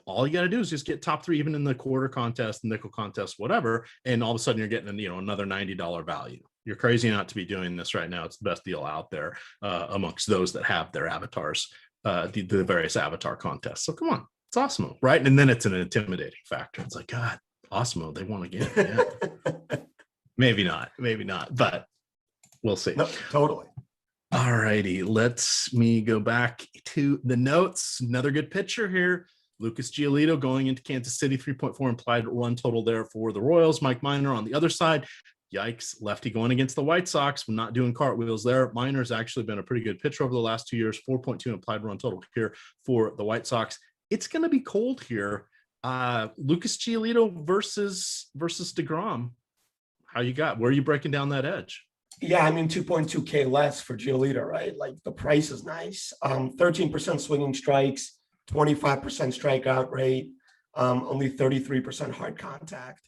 all you got to do is just get top 3, even in the quarter contest, nickel contest, whatever. And all of a sudden you're getting, another $90 value. You're crazy not to be doing this right now. It's the best deal out there amongst those that have their avatars, the various avatar contests. So come on, it's Awesemo, right? And then it's an intimidating factor. It's like, God, Awesemo, they won again. Yeah. maybe not, but we'll see. No, totally. All righty, let's me go back to the notes. Another good pitcher here. Lucas Giolito going into Kansas City, 3.4 implied run total there for the Royals. Mike Minor on the other side. Yikes, lefty going against the White Sox. We're not doing cartwheels there. Minor's actually been a pretty good pitcher over the last 2 years. 4.2 implied run total here for the White Sox. It's going to be cold here. Lucas Giolito versus DeGrom. How you got? Where are you breaking down that edge? Yeah, I mean, 2.2K less for Giolito, right? Like, the price is nice. 13% swinging strikes, 25% strikeout rate, only 33% hard contact.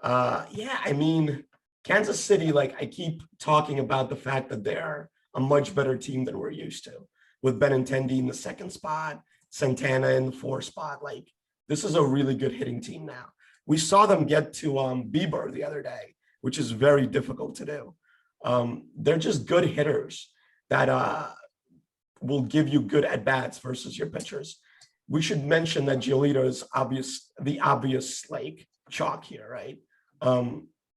Yeah, I mean, Kansas City, like, I keep talking about the fact that they're a much better team than we're used to, with Benintendi in the 2nd spot, Santana in the 4th spot. Like, this is a really good hitting team now. We saw them get to Bieber the other day, which is very difficult to do. They're just good hitters that will give you good at-bats versus your pitchers. We should mention that Giolito is the obvious like chalk here, right?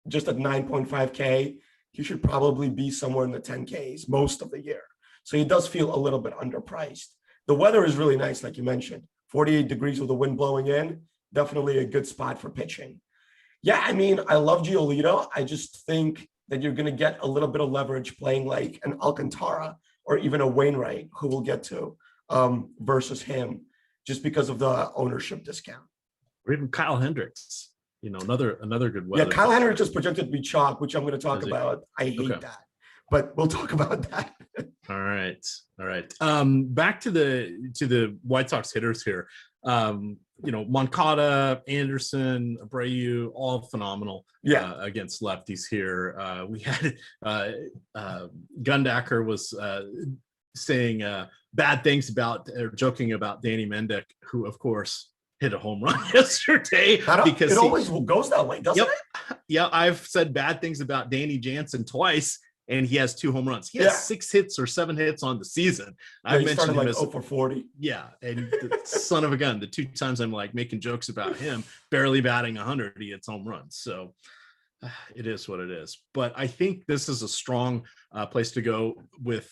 Just at 9.5K, he should probably be somewhere in the 10Ks most of the year. So he does feel a little bit underpriced. The weather is really nice, like you mentioned. 48 degrees with the wind blowing in, definitely a good spot for pitching. Yeah, I mean, I love Giolito. I just think that you're going to get a little bit of leverage playing like an Alcantara or even a Wainwright, who we'll get to, versus him, just because of the ownership discount. Or even Kyle Hendricks, another good weather. Yeah, Kyle Hendricks is projected to be chalk, which I'm going to talk about. I hate that, but we'll talk about that. All right. Back to the White Sox hitters here. Moncada, Anderson, Abreu, all phenomenal against lefties here. We had Gundacker was saying bad things about, or joking about, Danny Mendick, who of course hit a home run yesterday. Because it always goes that way, doesn't it? Yeah, I've said bad things about Danny Jansen twice, and he has 2 home runs. He has 6 hits or 7 hits on the season. I mentioned him as 0 for 40. Yeah, and the son of a gun. The 2 times I'm like making jokes about him barely batting 100, he hits home runs. So it is what it is. But I think this is a strong place to go with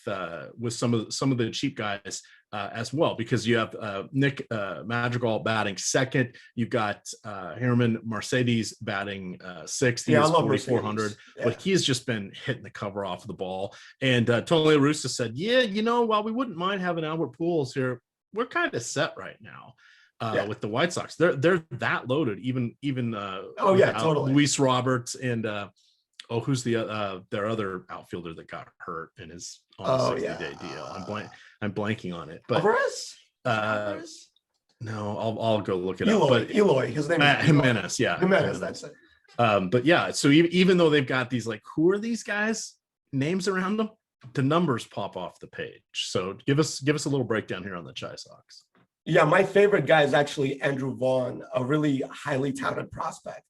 some of the cheap guys as well, because you have Nick Madrigal batting 2nd. You've got Herman Mercedes batting 6th. He has 4,400, but he's just been hitting the cover off of the ball. And Tony La Russa said, while we wouldn't mind having Albert Pujols here, we're kind of set right now. with the White Sox. They're that loaded, even totally. Luis Roberts and who's their other outfielder that got hurt and is on a 60-day deal. I'm blanking on it, but Alvarez? No, I'll go look it Eloy, up. But Eloy, his name is Jimenez, Jimenez, that's it. But yeah, so even though they've got these, like, who are these guys? Names around them, the numbers pop off the page. So give us a little breakdown here on the Chi Sox. Yeah, my favorite guy is actually Andrew Vaughn, a really highly touted prospect.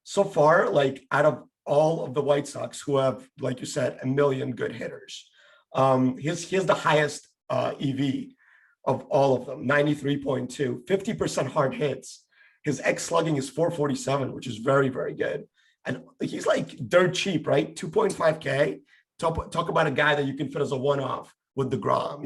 So far, like, out of all of the White Sox who have, like you said, a million good hitters, he has the highest EV of all of them, 93.2, 50% hard hits. His X slugging is 447, which is very, very good. And he's like dirt cheap, right? 2.5K. Talk about a guy that you can fit as a one-off with DeGrom,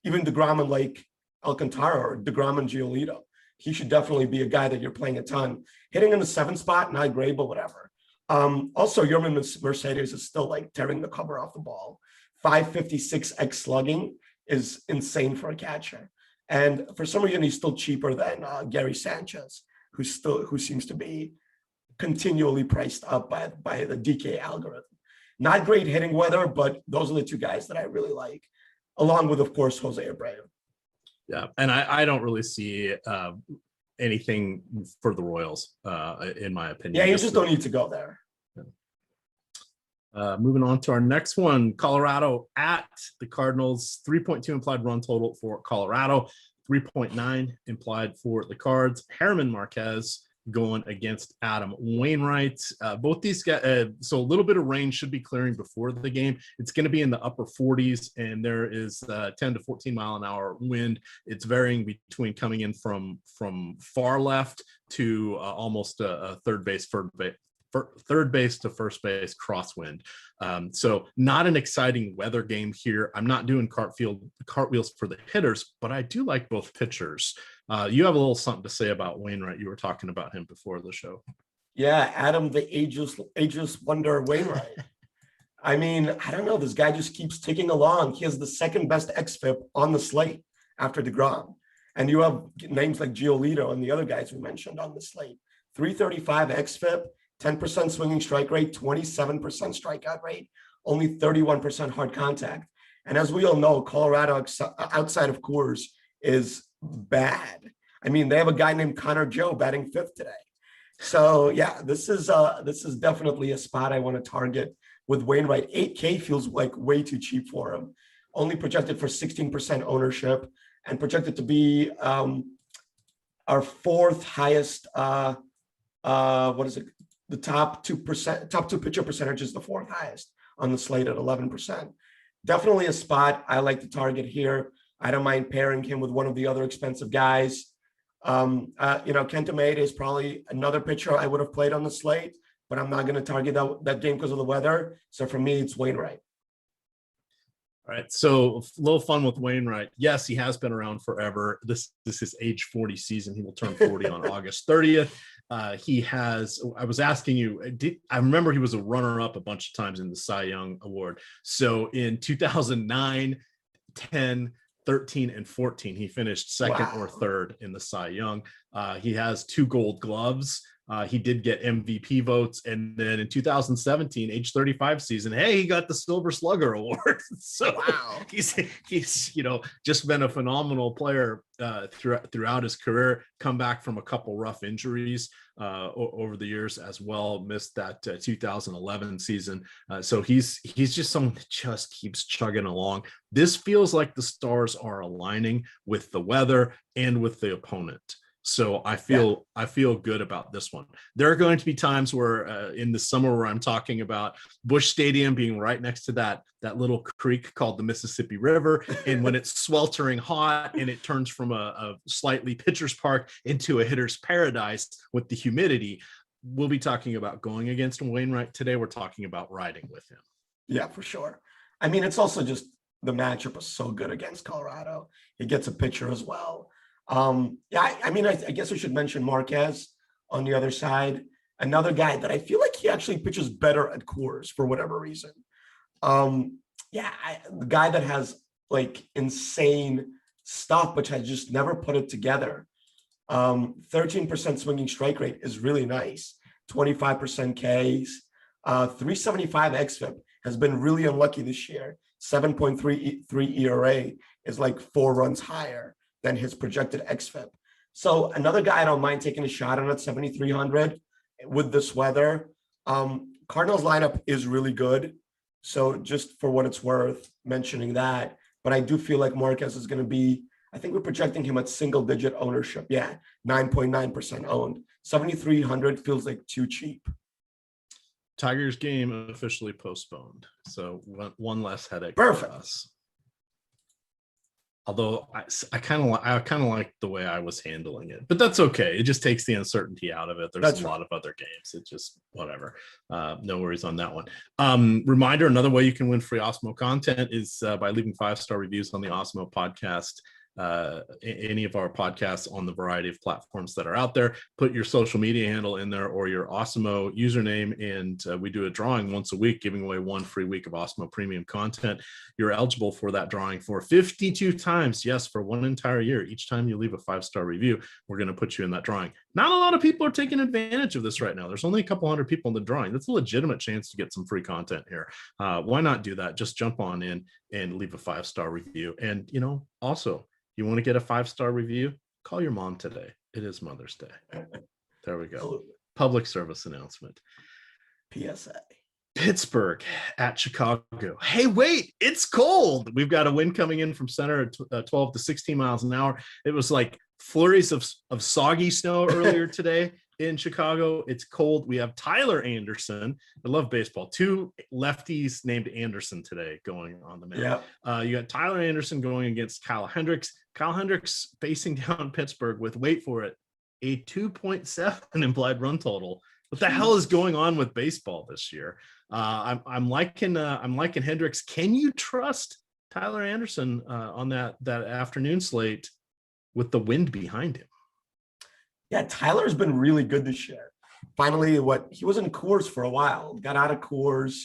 even DeGrom and like Alcantara or DeGrom and Giolito. He should definitely be a guy that you're playing a ton. Hitting in the 7th spot, not great, but whatever. Also, Yerman Mercedes is still like tearing the cover off the ball. 556 X slugging is insane for a catcher. And for some reason, he's still cheaper than Gary Sanchez, who seems to be continually priced up by the DK algorithm. Not great hitting weather, but those are the two guys that I really like, along with, of course, Jose Abreu. Yeah, and I don't really see anything for the Royals, in my opinion. Yeah, you just don't need to go there. Moving on to our next one, Colorado at the Cardinals. 3.2 implied run total for Colorado, 3.9 implied for the Cards. Herman Marquez going against Adam Wainwright. Both these guys, so a little bit of rain should be clearing before the game. It's going to be in the upper 40s, and there is 10 to 14 mile an hour wind. It's varying between coming in from far left to almost a third base to first base crosswind. So not an exciting weather game here. I'm not doing cartwheels for the hitters, but I do like both pitchers. You have a little something to say about Wainwright. You were talking about him before the show. Yeah, Adam, the ageless wonder Wainwright. I mean, I don't know. This guy just keeps ticking along. He has the second best xFIP on the slate after DeGrom. And you have names like Giolito and the other guys we mentioned on the slate. 335 xFIP, 10% swinging strike rate, 27% strikeout rate, only 31% hard contact. And as we all know, Colorado outside of Coors is bad. I mean, they have a guy named Connor Joe batting 5th today. So yeah, this is definitely a spot I want to target with Wainwright. 8K feels like way too cheap for him. Only projected for 16% ownership and projected to be our 4th highest. What is it? The top 2 pitcher percentage is the 4th highest on the slate at 11%. Definitely a spot I like to target here. I don't mind pairing him with one of the other expensive guys. Kenta Maeda is probably another pitcher I would have played on the slate, but I'm not going to target that game because of the weather. So for me, it's Wainwright. All right, so a little fun with Wainwright. Yes, he has been around forever. This is age 40 season. He will turn 40 on August 30th. He has, I was asking you, I remember he was a runner-up a bunch of times in the Cy Young Award. So in 2009, 10, 13, and 14, he finished second or third in the Cy Young. He has 2 Gold Gloves. He did get MVP votes. And then in 2017, age 35 season, he got the Silver Slugger Award. So he's just been a phenomenal player throughout his career, come back from a couple rough injuries over the years as well, missed that 2011 season. So he's just someone that just keeps chugging along. This feels like the stars are aligning with the weather and with the opponent. So I feel good about this one. There are going to be times where in the summer where I'm talking about Busch Stadium being right next to that little creek called the Mississippi River. And when it's sweltering hot and it turns from a slightly pitcher's park into a hitter's paradise with the humidity, we'll be talking about going against Wainwright today. We're talking about riding with him. Yeah, for sure. I mean, it's also just the matchup was so good against Colorado. He gets a pitcher as well. I guess we should mention Marquez on the other side. Another guy that I feel like he actually pitches better at Coors for whatever reason. The guy that has like insane stuff, but has just never put it together. 13% swinging strike rate is really nice. 25% Ks. 375 xFIP has been really unlucky this year. 7.33 ERA is like 4 runs higher than his projected xFIP. So another guy I don't mind taking a shot on at 7,300 with this weather. Cardinals lineup is really good. So just for what it's worth, mentioning that. But I do feel like Marquez is going to be, I think we're projecting him at single-digit ownership. Yeah, 9.9% owned. 7,300 feels like too cheap. Tigers game officially postponed, so one less headache. Perfect. For us. Although I kind of like the way I was handling it, but that's okay. It just takes the uncertainty out of it. There's a lot of other games. It's just whatever. No worries on that one. Reminder: another way you can win free Awesemo content is by leaving 5-star reviews on the Awesemo podcast. Any of our podcasts on the variety of platforms that are out there. Put your social media handle in there or your Awesemo username, and we do a drawing once a week, giving away 1 free week of Awesemo premium content. You're eligible for that drawing for 52 times. Yes, for 1 entire year. Each time you leave a 5-star review, we're going to put you in that drawing. Not a lot of people are taking advantage of this right now. There's only a couple hundred people in the drawing. That's a legitimate chance to get some free content here. Why not do that? Just jump on in and leave a 5-star review. And, also, you want to get a 5-star review? Call your mom today. It is Mother's Day. There we go. Absolutely. Public service announcement. PSA. Pittsburgh at Chicago. Hey, wait, it's cold. We've got a wind coming in from center at 12 to 16 miles an hour. It was like flurries of soggy snow earlier today in Chicago. It's cold. We have Tyler Anderson. I love baseball. 2 lefties named Anderson today going on the mound. Yeah. You got Tyler Anderson going against Kyle Hendricks. Kyle Hendricks facing down Pittsburgh with, wait for it, a 2.7 implied run total. What the hell is going on with baseball this year? I'm liking Hendricks. Can you trust Tyler Anderson on that afternoon slate with the wind behind him? Yeah, Tyler's been really good this year. Finally, he was in Coors for a while, got out of Coors,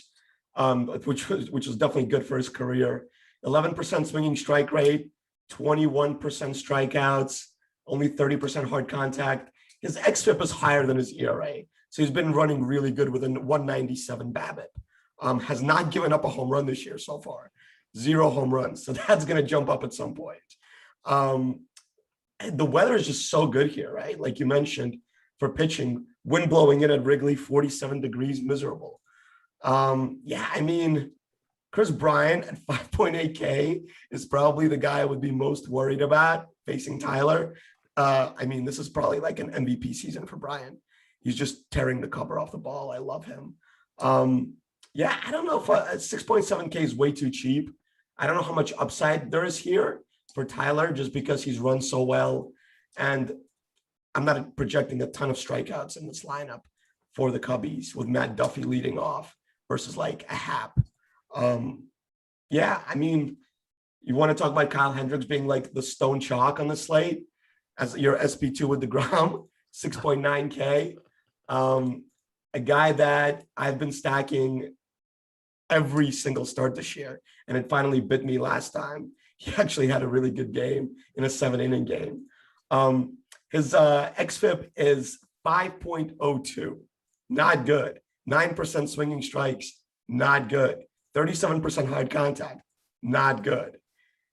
which was definitely good for his career. 11% swinging strike rate, 21% strikeouts, only 30% hard contact. His xFIP is higher than his ERA, so he's been running really good with a 197 BABIP. Has not given up a home run this year so far, 0 home runs. So that's going to jump up at some point. The weather is just so good here, right? Like you mentioned, for pitching, wind blowing in at Wrigley, 47 degrees, miserable. Chris Bryant at 5.8K is probably the guy I would be most worried about facing Tyler. This is probably like an MVP season for Bryant. He's just tearing the cover off the ball. I love him. I don't know if 6.7K is way too cheap. I don't know how much upside there is here for Tyler just because he's run so well. And I'm not projecting a ton of strikeouts in this lineup for the Cubbies with Matt Duffy leading off versus like a Hap. You want to talk about Kyle Hendricks being like the stone chalk on the slate as your SP2 with DeGrom, 6.9K. A guy that I've been stacking every single start this year, and it finally bit me last time. He actually had a really good game in a 7-inning game. His xFIP is 5.02, not good. 9% swinging strikes, not good. 37% hard contact, not good.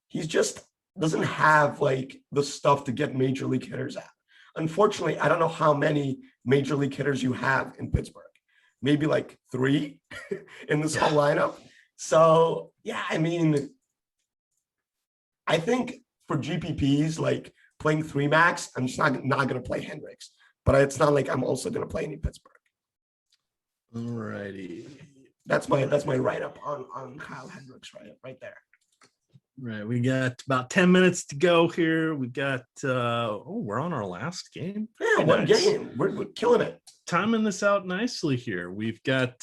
He's just doesn't have like the stuff to get major league hitters at. Unfortunately, I don't know how many major league hitters you have in Pittsburgh. Maybe like 3 in this whole lineup. So I think for GPPs, like playing 3 max, I'm just not going to play Hendricks. But it's not like I'm also going to play any Pittsburgh. All righty. That's my write-up on Kyle Hendricks right there. Right. We got about 10 minutes to go here. We got we're on our last game. Yeah, one game. We're killing it. Timing this out nicely here. We've got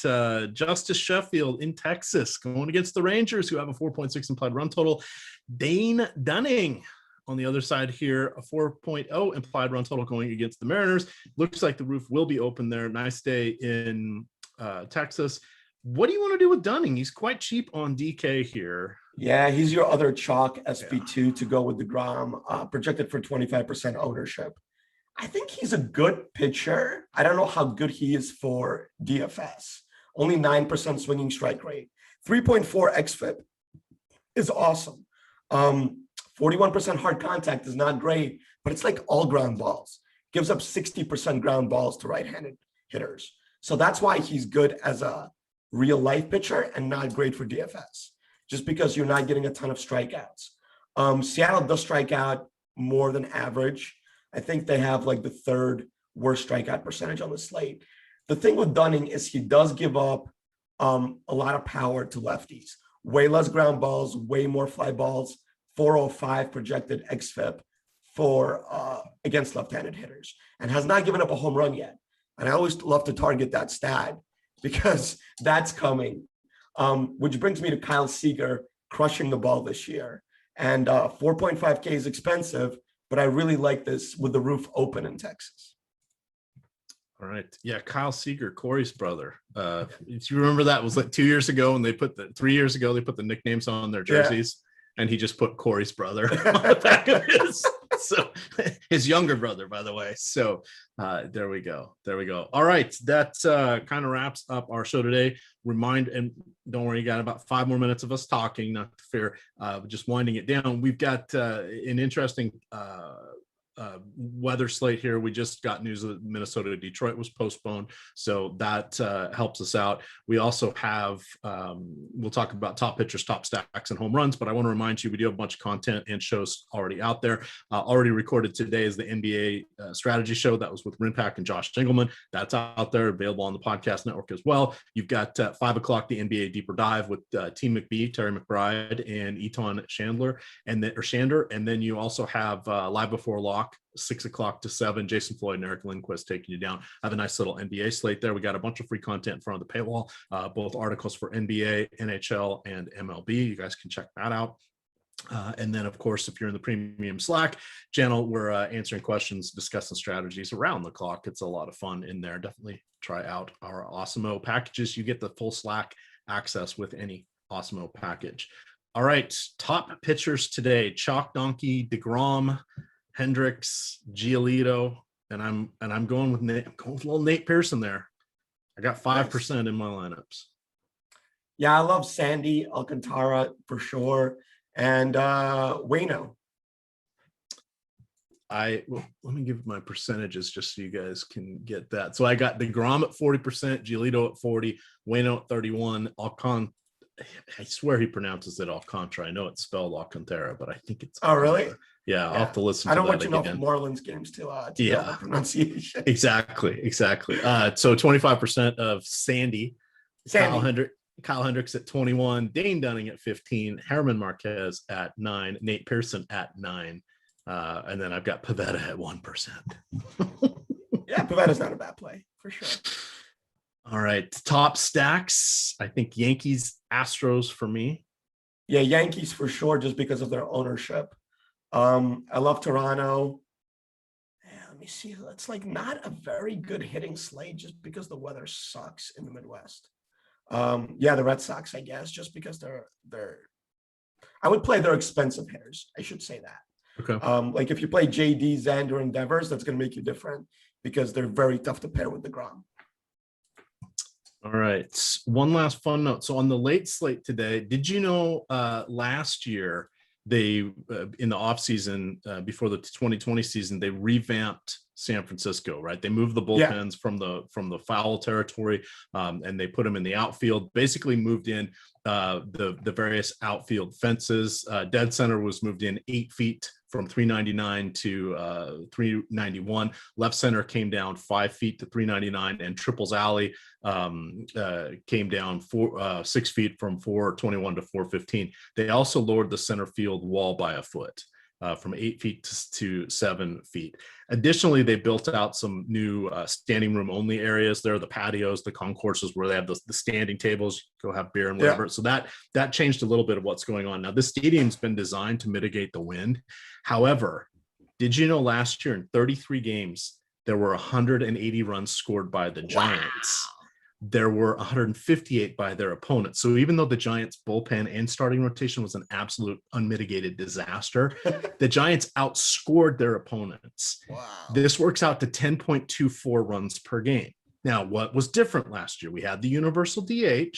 Justice Sheffield in Texas going against the Rangers, who have a 4.6 implied run total. Dane Dunning on the other side here, a 4.0 implied run total going against the Mariners. Looks like the roof will be open there. Nice day in Texas. What do you want to do with Dunning? He's quite cheap on DK here. Yeah, he's your other chalk SP2 to go with DeGrom, projected for 25% ownership. I think he's a good pitcher. I don't know how good he is for DFS. Only 9% swinging strike rate. 3.4 xFIP is awesome. 41% hard contact is not great, but it's like all ground balls. Gives up 60% ground balls to right-handed hitters. So that's why he's good as a real life pitcher and not great for DFS, just because you're not getting a ton of strikeouts. Seattle does strike out more than average. I think they have like the third worst strikeout percentage on the slate. The thing with Dunning is he does give up a lot of power to lefties. Way less ground balls, way more fly balls, 405 projected xFIP for against left-handed hitters, and has not given up a home run yet. And I always love to target that stat because that's coming. Which brings me to Kyle Seager crushing the ball this year. And 4.5K is expensive, but I really like this with the roof open in Texas. All right. Yeah, Kyle Seager, Corey's brother. Do you remember that? It was like 2 years ago, and 3 years ago, they put the nicknames on their jerseys, and he just put Corey's brother on the back of his. So his younger brother, by the way. So there we go. All right. That kind of wraps up our show today. And don't worry, you got about 5 more minutes of us talking, not fair, just winding it down. We've got an interesting weather slate here. We just got news that Minnesota Detroit was postponed, so that helps us out. We also have we'll talk about top pitchers, top stacks, and home runs, but I want to remind you we do have a bunch of content and shows already out there. Already recorded today is the NBA strategy show that was with Rinpack and Josh Engelman. That's out there, available on the podcast network as well. You've got 5 o'clock the NBA deeper dive with Team McBee, Terry McBride, and Eton Chandler, and then you also have live before lock, 6 o'clock to 7, Jason Floyd and Eric Lindquist taking you down. I have a nice little NBA slate there. We got a bunch of free content in front of the paywall, both articles for NBA, NHL, and MLB. You guys can check that out. And then, of course, if you're in the premium Slack channel, we're answering questions, discussing strategies around the clock. It's a lot of fun in there. Definitely try out our Awesemo packages. You get the full Slack access with any Awesemo package. All right, top pitchers today: Chalk Donkey, DeGrom, Hendricks, Giolito, and I'm going with Nate. I'm going with little Nate Pearson there. I got 5% in my lineups. Yeah, I love Sandy Alcantara for sure, and Waino. Let me give my percentages just so you guys can get that. So I got DeGrom at 40%, Giolito at 40, Waino at 31, I swear he pronounces it Alcantara. I know it's spelled Alcantara, but I think it's Alcantara. Oh, really? Yeah, I'll have to listen to I don't that want you to know again. Marlins games to know the pronunciation. Exactly. So 25% of Sandy. Kyle Hendricks at 21, Dane Dunning at 15, Herman Marquez at 9, Nate Pearson at 9, and then I've got Pivetta at 1%. Yeah, Pivetta's not a bad play for sure. All right, top stacks. I think Yankees, Astros for me. Yeah, Yankees for sure, just because of their ownership. I love Toronto. Yeah, let me see. It's like not a very good hitting slate just because the weather sucks in the Midwest. Yeah, the Red Sox, I guess, just because they're I would play their expensive hitters. I should say that. Okay. Like if you play JD, Xander, and Devers, that's going to make you different because they're very tough to pair with DeGrom. All right. One last fun note. So on the late slate today, did you know last year they in the offseason before the 2020 season, they revamped San Francisco, right? They moved the bullpens from the foul territory and they put them in the outfield, basically moved in the various outfield fences. Dead center was moved in 8 feet from 399 to 391. Left center came down 5 feet to 399, and Triples Alley came down 6 feet from 421 to 415. They also lowered the center field wall by a foot. From 8 feet to 7 feet. Additionally, they built out some new standing room only areas there, the patios, the concourses where they have the standing tables, go have beer and whatever. Yeah. So that changed a little bit of what's going on. Now, this stadium's been designed to mitigate the wind. However, did you know last year in 33 games, there were 180 runs scored by the Giants? there were 158 by their opponents. So even though the Giants bullpen and starting rotation was an absolute unmitigated disaster, the Giants outscored their opponents. Wow. This works out to 10.24 runs per game. Now, what was different last year? We had the universal DH,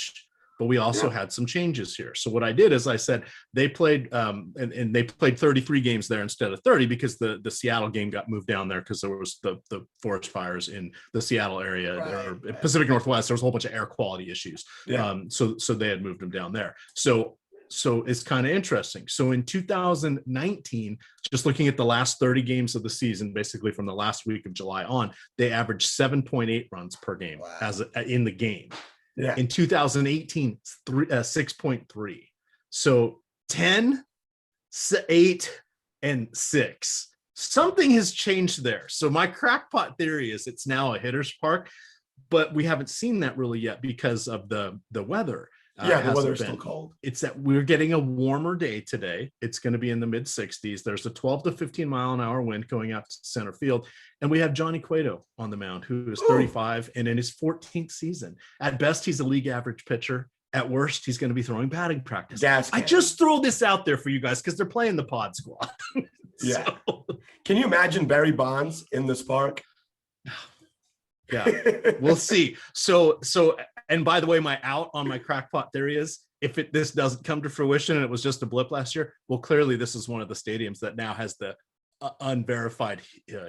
but we also had some changes here. So what I did is I said they played and they played 33 games there instead of 30 because the Seattle game got moved down there because there was the forest fires in the Seattle area or Pacific Northwest. There was a whole bunch of air quality issues. So they had moved them down there. So it's kind of interesting. So in 2019, just looking at the last 30 games of the season, basically from the last week of July on, they averaged 7.8 runs per game in the game. Yeah. In 2018, 6.3. So 10, 8, and 6. Something has changed there. So my crackpot theory is it's now a hitter's park, but we haven't seen that really yet because of the weather. The weather's still cold. It's that we're getting a warmer day today. It's going to be in the mid 60s. There's a 12 to 15 mile an hour wind going out to center field. And we have Johnny Cueto on the mound, who is 35 and in his 14th season. At best, he's a league average pitcher. At worst, he's going to be throwing batting practice. I just throw this out there for you guys because they're playing the pod squad. Can you imagine Barry Bonds in this park? Yeah, we'll see. So, and by the way, my out on my crackpot theory is if this doesn't come to fruition and it was just a blip last year, well, clearly this is one of the stadiums that now has the unverified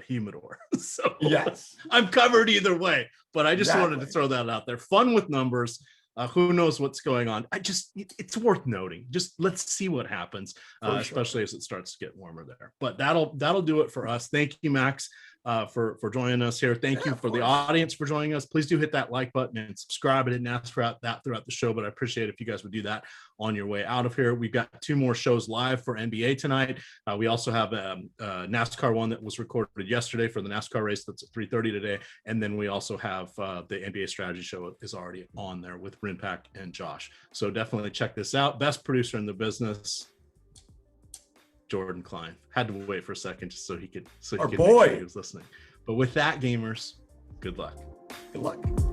humidor. So yes, I'm covered either way, but I just wanted to throw that out there. Fun with numbers. Who knows what's going on? It's worth noting. Just let's see what happens, especially as it starts to get warmer there. But that'll do it for us. Thank you, Max, for joining us here. Thank you for the audience for joining us. Please do hit that like button and subscribe. I didn't ask for that throughout the show, but I appreciate if you guys would do that on your way out of here. We've got 2 more shows live for NBA tonight. We also have a NASCAR one that was recorded yesterday for the NASCAR race that's at 3:30 today. And then we also have the NBA strategy show is already on there with Rinpack and Josh. So definitely check this out. Best producer in the business, Jordan Klein. Had to wait for a second just so he could make sure he was listening. But with that, gamers, good luck. Good luck.